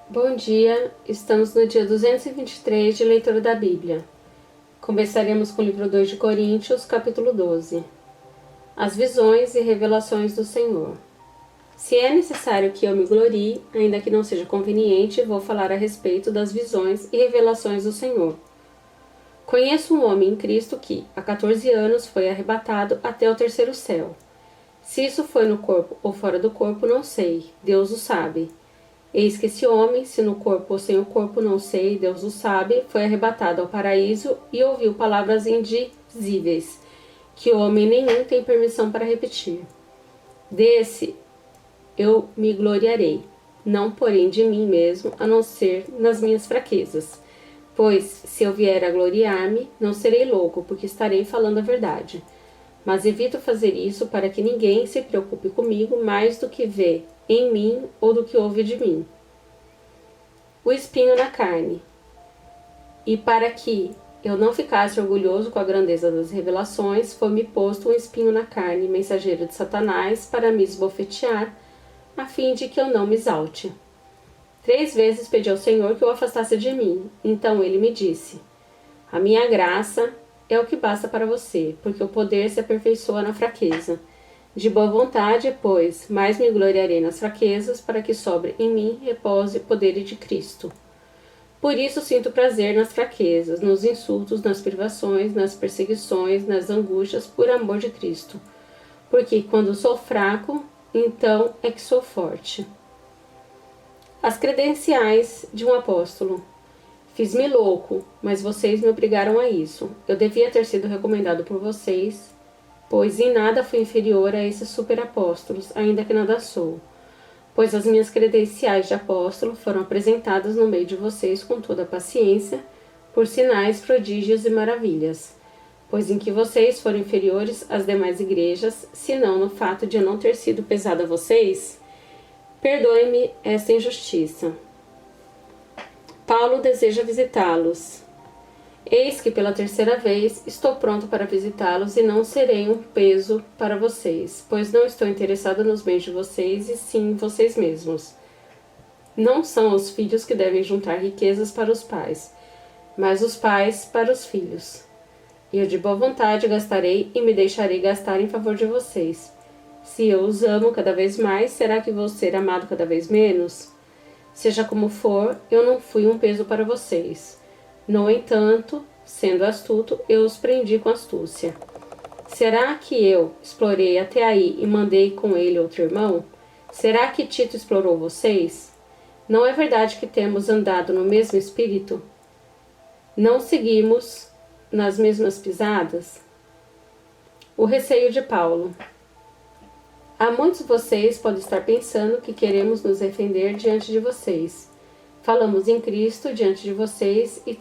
Bom dia, estamos no dia 223 de leitura da Bíblia. Começaremos com o livro 2 de Coríntios, capítulo 12. As visões e revelações do Senhor. Se é necessário que eu me glorie, ainda que não seja conveniente, vou falar a respeito das visões e revelações do Senhor. Conheço um homem em Cristo que, há 14 anos, foi arrebatado até o terceiro céu. Se isso foi no corpo ou fora do corpo, não sei, Deus o sabe. Eis que esse homem, se no corpo ou sem o corpo, não sei, Deus o sabe, foi arrebatado ao paraíso e ouviu palavras indizíveis, que homem nenhum tem permissão para repetir. Desse eu me gloriarei, não porém de mim mesmo, a não ser nas minhas fraquezas. Pois, se eu vier a gloriar-me, não serei louco, porque estarei falando a verdade. Mas evito fazer isso para que ninguém se preocupe comigo mais do que vê em mim ou do que ouve de mim. O espinho na carne. E para que eu não ficasse orgulhoso com a grandeza das revelações, foi-me posto um espinho na carne, mensageiro de Satanás, para me esbofetear, a fim de que eu não me exalte. 3 vezes pedi ao Senhor que o afastasse de mim. Então ele me disse: a minha graça é o que basta para você, porque o poder se aperfeiçoa na fraqueza. De boa vontade, pois, mais me gloriarei nas fraquezas, para que sobre em mim repose o poder de Cristo. Por isso sinto prazer nas fraquezas, nos insultos, nas privações, nas perseguições, nas angústias, por amor de Cristo. Porque quando sou fraco, então é que sou forte. As credenciais de um apóstolo. Fiz-me louco, mas vocês me obrigaram a isso. Eu devia ter sido recomendado por vocês, pois em nada fui inferior a esses superapóstolos, ainda que nada sou. Pois as minhas credenciais de apóstolo foram apresentadas no meio de vocês com toda a paciência, por sinais, prodígios e maravilhas. Pois em que vocês foram inferiores às demais igrejas, senão no fato de eu não ter sido pesado a vocês, perdoe-me esta injustiça. Paulo deseja visitá-los. Eis que pela 3ª vez estou pronto para visitá-los e não serei um peso para vocês, pois não estou interessado nos bens de vocês e sim em vocês mesmos. Não são os filhos que devem juntar riquezas para os pais, mas os pais para os filhos. E eu de boa vontade gastarei e me deixarei gastar em favor de vocês. Se eu os amo cada vez mais, será que vou ser amado cada vez menos? Seja como for, eu não fui um peso para vocês. No entanto, sendo astuto, eu os prendi com astúcia. Será que eu explorei até aí e mandei com ele outro irmão? Será que Tito explorou vocês? Não é verdade que temos andado no mesmo espírito? Não seguimos nas mesmas pisadas? O receio de Paulo. Há muitos de vocês podem estar pensando que queremos nos defender diante de vocês. Falamos em Cristo diante de vocês e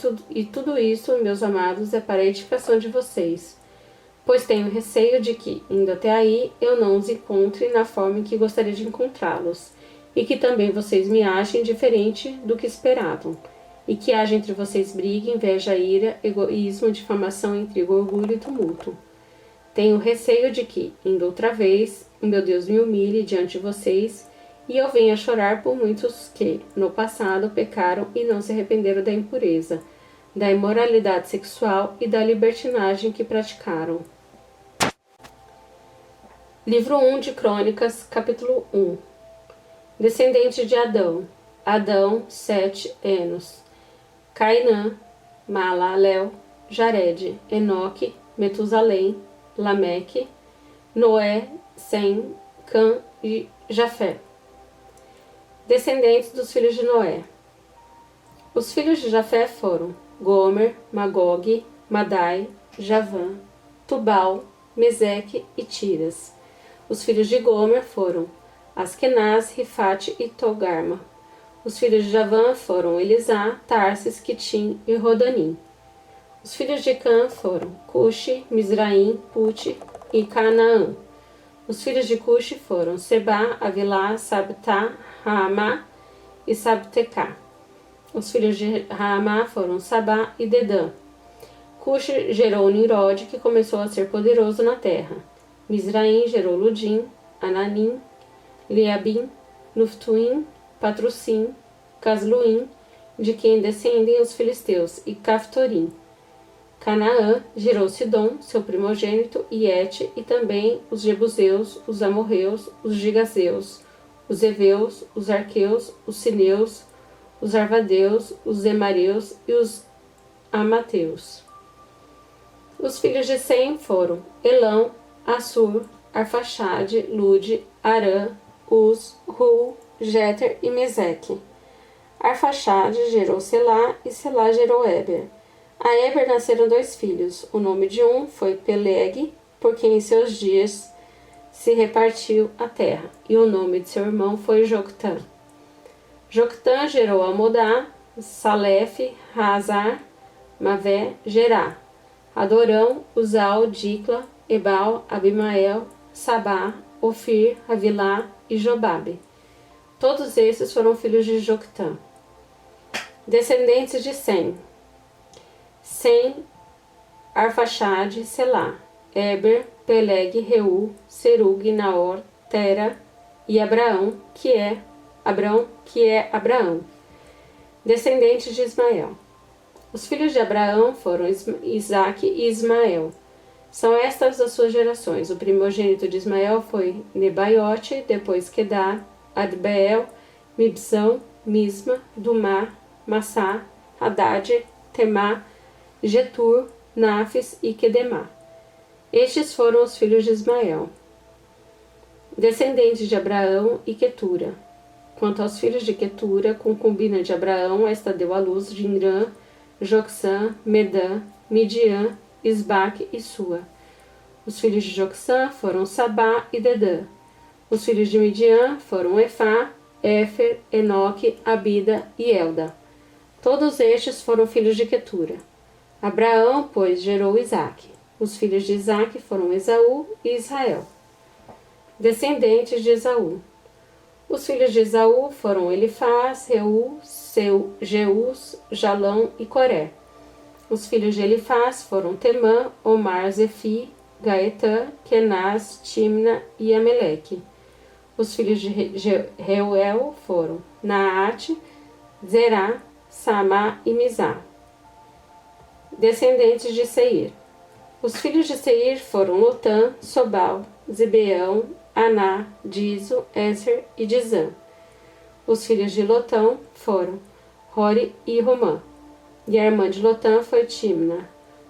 tudo isso, meus amados, é para a edificação de vocês. Pois tenho receio de que, indo até aí, eu não os encontre na forma em que gostaria de encontrá-los, e que também vocês me achem diferente do que esperavam, e que haja entre vocês briga, inveja, ira, egoísmo, difamação, intriga, orgulho e tumulto. Tenho receio de que, indo outra vez, o meu Deus me humilhe diante de vocês, e eu venha chorar por muitos que, no passado, pecaram e não se arrependeram da impureza, da imoralidade sexual e da libertinagem que praticaram. Livro 1 de Crônicas, capítulo 1. Descendente de Adão. Adão, 7 Enos. Cainã, Maalalel, Jared, Enoque, Metusalém, Lameque, Noé, Sem, Cã e Jafé. Descendentes dos filhos de Noé. Os filhos de Jafé foram Gomer, Magog, Madai, Javã, Tubal, Meseque e Tiras. Os filhos de Gomer foram Askenaz, Rifate e Togarma. Os filhos de Javã foram Elisá, Tarsis, Quitim e Rodanim. Os filhos de Cã foram Cuxi, Mizraim, Puti e Canaã. Os filhos de Cuxi foram Sebá, Avilá, Sabtá, Raamá e Sabtecá. Os filhos de Raamá foram Sabá e Dedã. Cuxi gerou Nimrod, que começou a ser poderoso na terra. Mizraim gerou Ludim, Ananim, Leabim, Nuftuim, Patrocim, Casluim, de quem descendem os filisteus, e Caftorim. Canaã gerou Sidom, seu primogênito, e Et, e também os Jebuseus, os Amorreus, os Gigazeus, os Eveus, os Arqueus, os Sineus, os Arvadeus, os Zemareus e os Amateus. Os filhos de Sem foram Elão, Assur, Arfaxade, Lude, Arã, Uz, Ru, Jeter e Meseque. Arfaxade gerou Selá e Selá gerou Éber. A Éber nasceram 2 filhos. O nome de um foi Peleg, porque em seus dias se repartiu a terra, e o nome de seu irmão foi Joctã. Joctã gerou Almodá, Salef, Hazar, Mavé, Gerá, Adorão, Uzal, Dicla, Ebal, Abimael, Sabá, Ofir, Havilá e Jobabe. Todos esses foram filhos de Joctã. Descendentes de Sem: Sem, Arfaxade, Selá, Éber, Peleg, Reu, Serug, Naor, Tera e Abraão, que é Abraão. Descendentes de Ismael: os filhos de Abraão foram Isaque e Ismael. São estas as suas gerações. O primogênito de Ismael foi Nebaiote, depois Quedar, Adbeel, Mibsão, Misma, Dumá, Massá, Haddad, Temá, Getur, Nafis e Quedemá. Estes foram os filhos de Ismael. Descendentes de Abraão e Quetura. Quanto aos filhos de Quetura, concubina de Abraão, esta deu à luz Jinrã, Jocsã, Medã, Midian, Isbaque e Sua. Os filhos de Jocsã foram Sabá e Dedã. Os filhos de Midian foram Efá, Éfer, Enoque, Abida e Elda. Todos estes foram filhos de Quetura. Abraão, pois, gerou Isaque. Os filhos de Isaque foram Esaú e Israel. Descendentes de Esaú. Os filhos de Esaú foram Elifaz, Reu, Jeus, Jalão e Coré. Os filhos de Elifaz foram Temã, Omar, Zefi, Gaetã, Kenaz, Timna e Ameleque. Os filhos de Reuel foram Naate, Zerá, Samá e Mizá. Descendentes de Seir. Os filhos de Seir foram Lotã, Sobal, Zibeão, Aná, Dizo, Ezer e Dizã. Os filhos de Lotão foram Hori e Romã. E a irmã de Lotã foi Timna.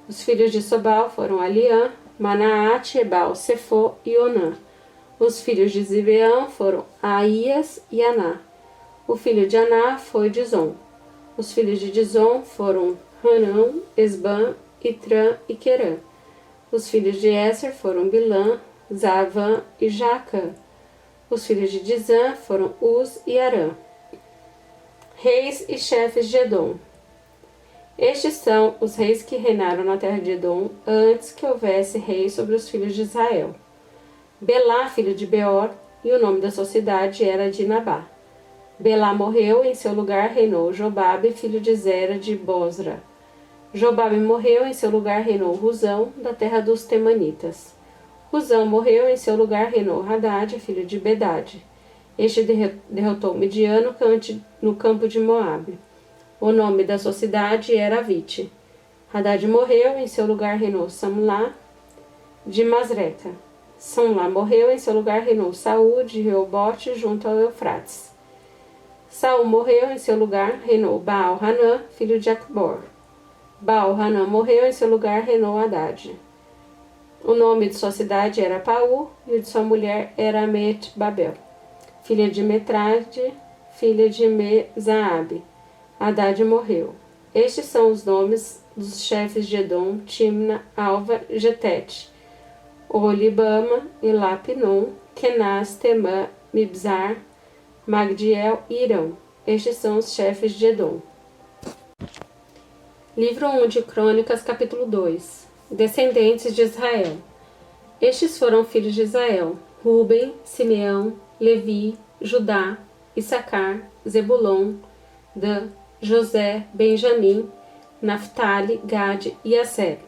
Os filhos de Sobal foram Aliã, Manaate, Ebal, Sefô e Onã. Os filhos de Zibeão foram Aías e Aná. O filho de Aná foi Dizon. Os filhos de Dizon foram Hanão, Esbã, Itrã e Querã. Os filhos de Éser foram Bilã, Zavã e Jacã. Os filhos de Dizã foram Uz e Arã. Reis e chefes de Edom. Estes são os reis que reinaram na terra de Edom antes que houvesse rei sobre os filhos de Israel. Belá, filho de Beor, e o nome da sua cidade era Dinabá. Belá morreu, em seu lugar reinou Jobabe, filho de Zera de Bosra. Jobabe morreu, em seu lugar reinou Rusão, da terra dos Temanitas. Rusão morreu, em seu lugar reinou Haddad, filho de Bedade. Este derrotou Midian no campo de Moabe. O nome da sua cidade era Avite. Haddad morreu, em seu lugar reinou Samlá de Masreca. Samlá morreu, em seu lugar reinou Saúl de Reobote, junto ao Eufrates. Saúl morreu, em seu lugar reinou Baal-Hanã, filho de Acbor. Baal-Hanã morreu, em seu lugar reinou Haddad. O nome de sua cidade era Paú, e o de sua mulher era Amet-Babel, filha de Metrade, filha de Mezaabe. Haddad morreu. Estes são os nomes dos chefes de Edom, Timna, Alva, Getete, Olibama, Elapinon, Kenaz, Temã, Mibzar, Magdiel e Irão. Estes são os chefes de Edom. Livro 1 de Crônicas, capítulo 2. Descendentes de Israel. Estes foram filhos de Israel: Ruben, Simeão, Levi, Judá, Issacar, Zebulon, Dan, José, Benjamim, Naftali, Gade e Aser.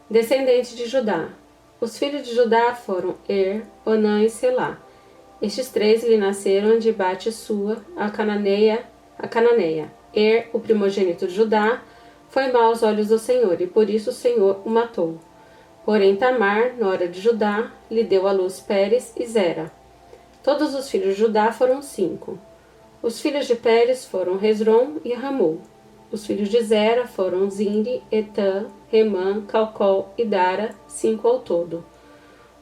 Descendentes de Judá. Os filhos de Judá foram Onã e Selá. Estes 3 lhe nasceram de Bate-Sua, a cananeia, a cananeia. O primogênito de Judá, foi mau aos olhos do Senhor, e por isso o Senhor o matou. Porém Tamar, nora de Judá, lhe deu à luz Pérez e Zera. Todos os filhos de Judá foram 5. Os filhos de Pérez foram Hezron e Ramul. Os filhos de Zera foram Zinri, Etã, Remã, Calcol e Dara, 5 ao todo.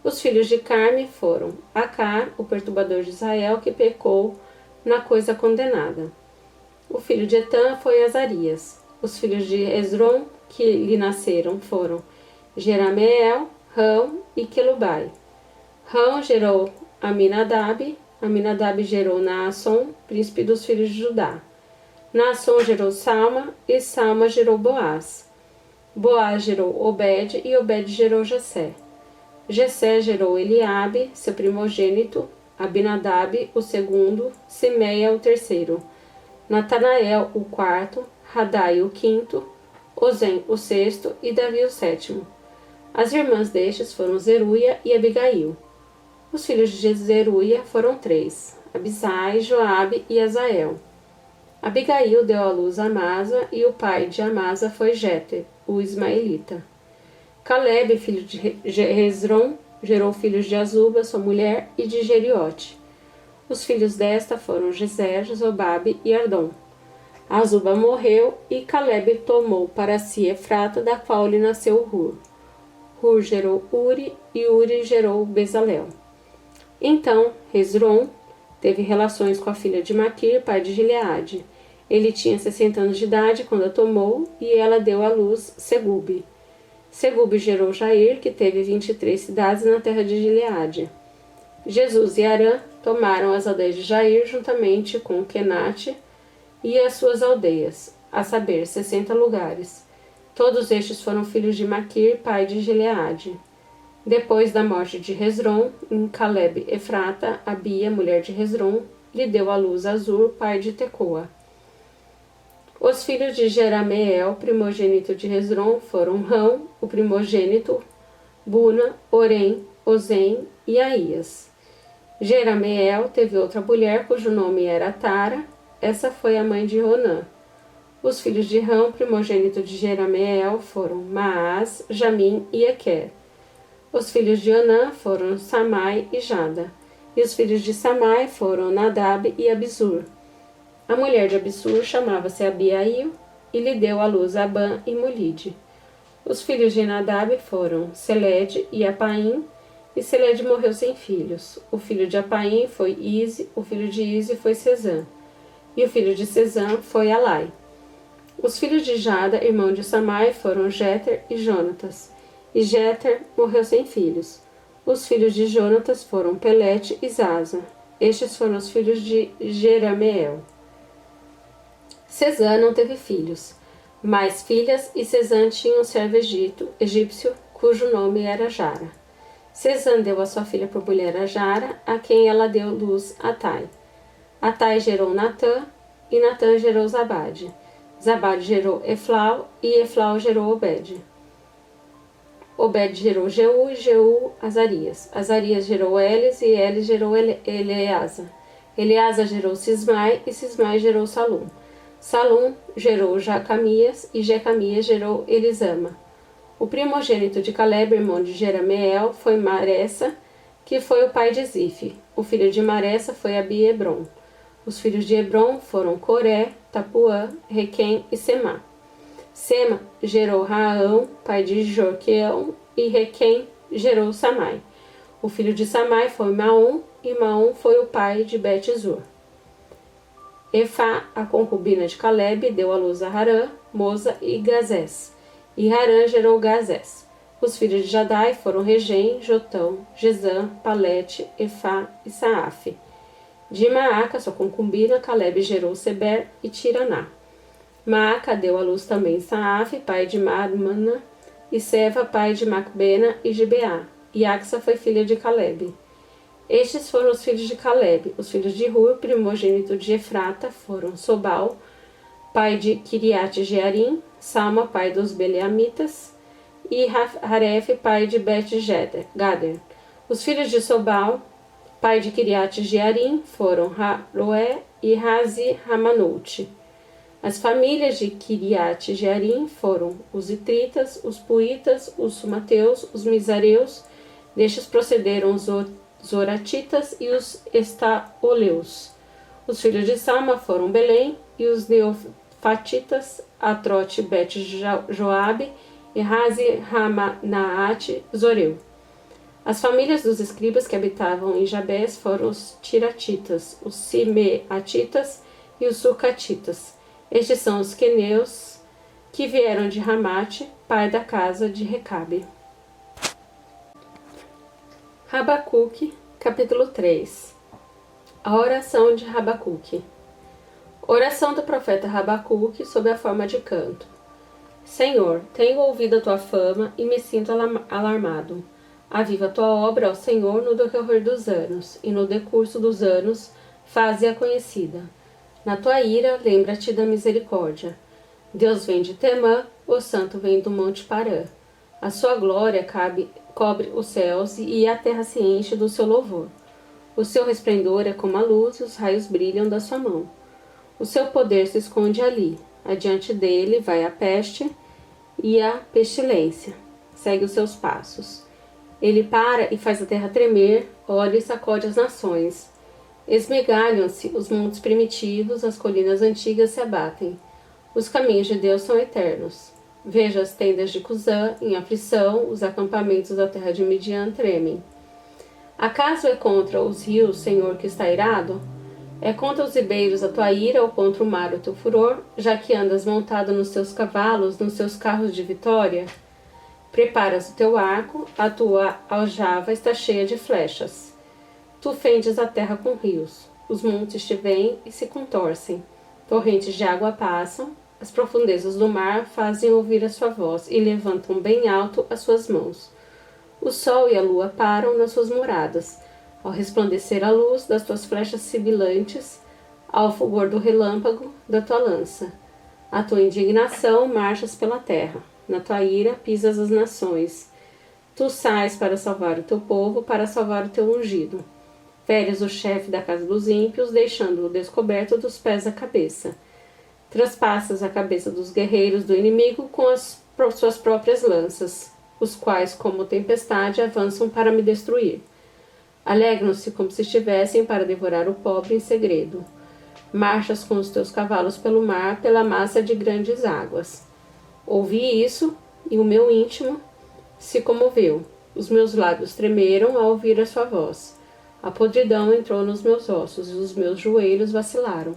Os filhos de Carme foram Acar, o perturbador de Israel, que pecou na coisa condenada. O filho de Etã foi Azarias. Os filhos de Hezron, que lhe nasceram, foram Jerameel, Rão e Quelubai. Rão gerou Aminadab, Aminadab gerou Naasson, príncipe dos filhos de Judá. Naasson gerou Salma, e Salma gerou Boaz. Boaz gerou Obed, e Obed gerou Jessé. Jessé gerou Eliabe, seu primogênito, Abinadab, o segundo, Simeia, o terceiro, Natanael, o quarto, Radai, o quinto, Ozem, o sexto, e Davi, o sétimo. As irmãs destes foram Zeruia e Abigail. Os filhos de Zeruia foram 3, Abisai, Joabe e Azael. Abigail deu à luz a Amasa, e o pai de Amasa foi Jeter, o ismaelita. Calebe, filho de Hezron, gerou filhos de Azuba, sua mulher, e de Jeriote. Os filhos desta foram Gezer, Zobabe e Ardom. Azuba morreu, e Calebe tomou para si Efrata, da qual lhe nasceu Hur. Hur gerou Uri, e Uri gerou Bezalel. Então Hezron teve relações com a filha de Maquir, pai de Gileade. Ele tinha 60 anos de idade quando a tomou, e ela deu à luz Segube. Segube gerou Jair, que teve 23 cidades na terra de Gileade. Jesus e Arã tomaram as aldeias de Jair juntamente com Kenate e as suas aldeias, a saber, 60 lugares. Todos estes foram filhos de Maquir, pai de Gileade. Depois da morte de Hezron, em Calebe Efrata, Abia, mulher de Hezron, lhe deu à luz Azur, pai de Tecoa. Os filhos de Jerameel, primogênito de Hezron, foram Rão, o primogênito, Buna, Orem, Ozem e Aías. Jerameel teve outra mulher, cujo nome era Tara. Essa foi a mãe de Onã. Os filhos de Rão, primogênito de Jerameel, foram Maás, Jamim e Equer. Os filhos de Onã foram Samai e Jada. E os filhos de Samai foram Nadab e Abisur. A mulher de Abissur chamava-se Abiail, e lhe deu à luz Abã e Molide. Os filhos de Nadab foram Seled e Apaim, e Seled morreu sem filhos. O filho de Apaim foi Ize, o filho de Ize foi Sezã, e o filho de Sezã foi Alai. Os filhos de Jada, irmão de Samai, foram Jeter e Jonatas, e Jeter morreu sem filhos. Os filhos de Jonatas foram Pelete e Zaza. Estes foram os filhos de Jerameel. Sezã não teve filhos, mas filhas, e Sezã tinha um servo egípcio, cujo nome era Jara. Sezã deu a sua filha por mulher a Jara, a quem ela deu luz Atai. Atai gerou Natã, e Natã gerou Zabade. Zabade gerou Eflau, e Eflau gerou Obed. Obed gerou Jeú, e Jeú Azarias. Azarias gerou Elis, e Elis gerou Eleasa. Eleasa gerou Sismai, e Sismai gerou Salum. Salum gerou Jacamias, e Jecamias gerou Elisama. O primogênito de Calebe, irmão de Jerameel, foi Maressa, que foi o pai de Zife. O filho de Maressa foi Abi-Hebron. Os filhos de Hebron foram Coré, Tapuã, Requem e Semá. Sema gerou Raão, pai de Jorqueão, e Requem gerou Samai. O filho de Samai foi Maom, e Maom foi o pai de Bet-Zur. Efá, a concubina de Calebe, deu à luz a Harã, Moza e Gazés. E Harã gerou Gazés. Os filhos de Jadai foram Regem, Jotão, Gesã, Palete, Efá e Saaf. De Maaca, sua concubina, Calebe gerou Seber e Tiraná. Maaca deu à luz também Saaf, pai de Madmana, e Seva, pai de Macbena e Gibeá. E Axa foi filha de Calebe. Estes foram os filhos de Calebe. Os filhos de Hur, primogênito de Efrata, foram Sobal, pai de Kiriat Jearim, Salma, pai dos Beleamitas, e Haref, pai de Bet-Gader. Os filhos de Sobal, pai de Kiriat Jearim, foram Haroé e Razi Ramanote. As famílias de Kiriat Jearim foram os Itritas, os Puitas, os Sumateus, os Misareus. Destes procederam os Zoratitas e os Estaoleus. Os filhos de Salma foram Belém e os Neofatitas, Atrote Bet Joabe e Razi Ramanaate Zoreu. As famílias dos escribas que habitavam em Jabés foram os Tiratitas, os Simeatitas e os Sucatitas. Estes são os queneus que vieram de Ramate, pai da casa de Recabe. Rabacuque, capítulo 3. A oração de Rabacuque. Oração do profeta Rabacuque sob a forma de canto. Senhor, tenho ouvido a tua fama e me sinto alarmado. Aviva a tua obra, ó Senhor, no decorrer dos anos, e no decurso dos anos faze-a conhecida. Na tua ira, lembra-te da misericórdia. Deus vem de Temã, o santo vem do monte Parã. A sua glória cobre os céus e a terra se enche do seu louvor. O seu resplendor é como a luz e os raios brilham da sua mão. O seu poder se esconde ali. Adiante dele vai a peste e a pestilência. Segue os seus passos. Ele para e faz a terra tremer, olha e sacode as nações. Esmigalham-se os montes primitivos, as colinas antigas se abatem. Os caminhos de Deus são eternos. Veja as tendas de Cusã em aflição, os acampamentos da terra de Midian tremem. Acaso é contra os rios, Senhor, que está irado? É contra os ribeiros a tua ira ou contra o mar o teu furor, já que andas montado nos teus cavalos, nos seus carros de vitória? Preparas o teu arco, a tua aljava está cheia de flechas. Tu fendes a terra com rios, os montes te vêm e se contorcem. Torrentes de água passam, as profundezas do mar fazem ouvir a sua voz e levantam bem alto as suas mãos. O sol e a lua param nas suas moradas, ao resplandecer a luz das tuas flechas sibilantes, ao fulgor do relâmpago da tua lança. A tua indignação marchas pela terra, na tua ira pisas as nações. Tu sais para salvar o teu povo, para salvar o teu ungido. Feres o chefe da casa dos ímpios, deixando-o descoberto dos pés à cabeça. Traspassas a cabeça dos guerreiros do inimigo com as suas próprias lanças, os quais, como tempestade, avançam para me destruir. Alegram-se como se estivessem para devorar o pobre em segredo. Marchas com os teus cavalos pelo mar, pela massa de grandes águas. Ouvi isso, e o meu íntimo se comoveu. Os meus lábios tremeram ao ouvir a sua voz. A podridão entrou nos meus ossos, e os meus joelhos vacilaram,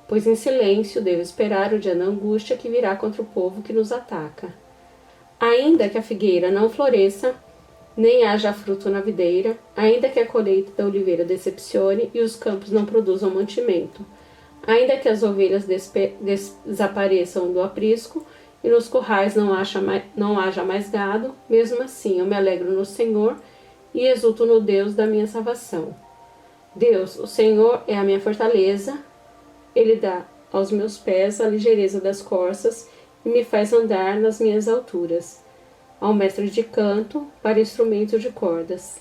pois em silêncio devo esperar o dia da angústia que virá contra o povo que nos ataca. Ainda que a figueira não floresça, nem haja fruto na videira, ainda que a colheita da oliveira decepcione e os campos não produzam mantimento, ainda que as ovelhas desapareçam do aprisco e nos currais não haja mais gado, mesmo assim eu me alegro no Senhor e exulto no Deus da minha salvação. Deus, o Senhor, é a minha fortaleza, Ele dá aos meus pés a ligeireza das corças e me faz andar nas minhas alturas. Ao mestre de canto, para instrumento de cordas.